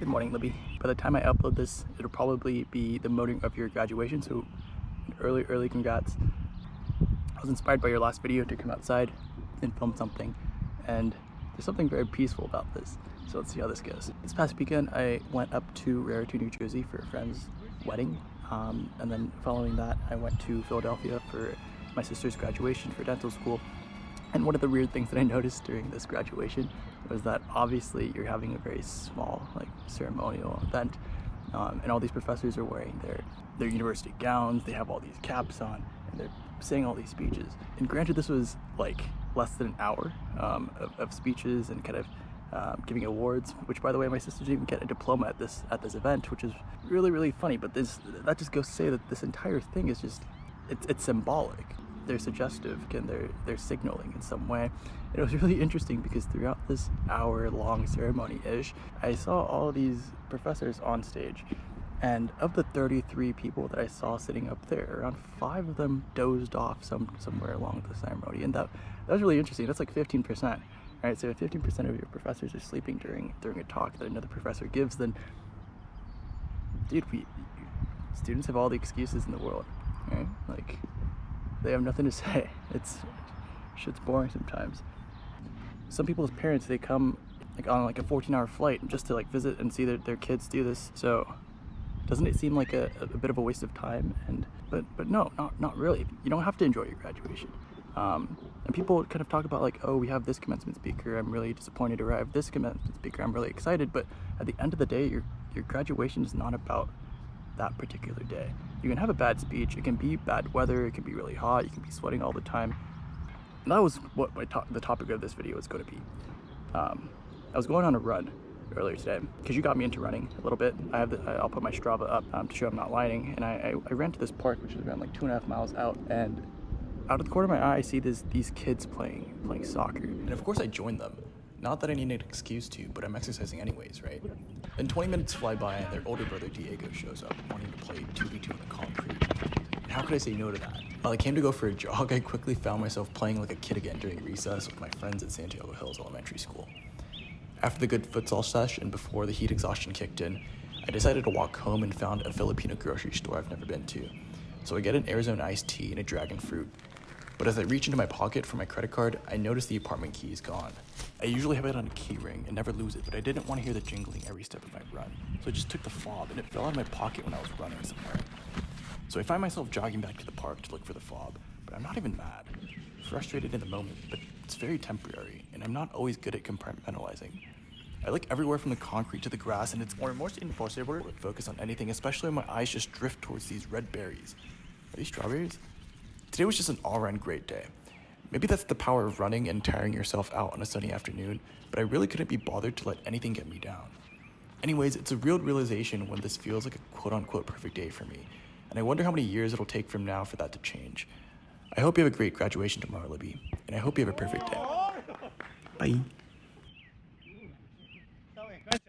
Good morning, Libby. By the time I upload this, it'll probably be the morning of your graduation, so early congrats. I was inspired by your last video to come outside and film something, and there's something very peaceful about this, so let's see how this goes. This past weekend, I went up to Raritan, New Jersey for a friend's wedding, and then following that, I went to Philadelphia for my sister's graduation for dental school. And one of the weird things that I noticed during this graduation was that obviously you're having a very small, ceremonial event, and all these professors are wearing their university gowns. They have all these caps on, and they're saying all these speeches. And granted, this was like less than an hour of speeches and kind of giving awards. Which, by the way, my sister didn't even get a diploma at this event, which is really funny. But that just goes to say that this entire thing is just it's symbolic. They're suggestive and they're signaling in some way. It was really interesting because throughout this hour-long ceremony-ish, I saw all of these professors on stage, and of the 33 people that I saw sitting up there, around 5 of them dozed off somewhere along the ceremony, and that was really interesting. That's like 15%. Right, so if 15% of your professors are sleeping during a talk that another professor gives, then dude, students have all the excuses in the world, right? Like, they have nothing to say. Shit's boring sometimes. Some people's parents, they come on a 14-hour flight just to visit and see their kids do this. So doesn't it seem like a bit of a waste of time? But no, not really. You don't have to enjoy your graduation. And people kind of talk about oh, we have this commencement speaker, I'm really disappointed to arrive. This commencement speaker, I'm really excited. But at the end of the day, your graduation is not about that particular day. You can have a bad speech, it can be bad weather, it can be really hot, you can be sweating all the time. And that was what the topic of this video is going to be. I was going on a run earlier today because you got me into running a little bit. I'll put my Strava up to show I'm not lying, and I ran to this park which is around 2.5 miles out, and out of the corner of my eye I see these kids playing soccer, and of course I joined them. Not that I need an excuse to, but I'm exercising anyways, right? Then 20 minutes fly by and their older brother Diego shows up wanting to play 2v2 on the concrete. And how could I say no to that? While I came to go for a jog, I quickly found myself playing like a kid again during recess with my friends at Santiago Hills Elementary School. After the good futsal sesh and before the heat exhaustion kicked in, I decided to walk home and found a Filipino grocery store I've never been to. So I get an Arizona iced tea and a dragon fruit. But as I reach into my pocket for my credit card, I notice the apartment key is gone. I usually have it on a key ring and never lose it, but I didn't want to hear the jingling every step of my run. So I just took the fob, and it fell out of my pocket when I was running somewhere. So I find myself jogging back to the park to look for the fob, but I'm not even mad. Frustrated in the moment, but it's very temporary, and I'm not always good at compartmentalizing. I look everywhere from the concrete to the grass, and it's almost impossible to focus on anything, especially when my eyes just drift towards these red berries. Are these strawberries? Today was just an all-around great day. Maybe that's the power of running and tiring yourself out on a sunny afternoon, but I really couldn't be bothered to let anything get me down. Anyways, it's a real realization when this feels like a quote-unquote perfect day for me, and I wonder how many years it'll take from now for that to change. I hope you have a great graduation tomorrow, Libby, and I hope you have a perfect day. Bye.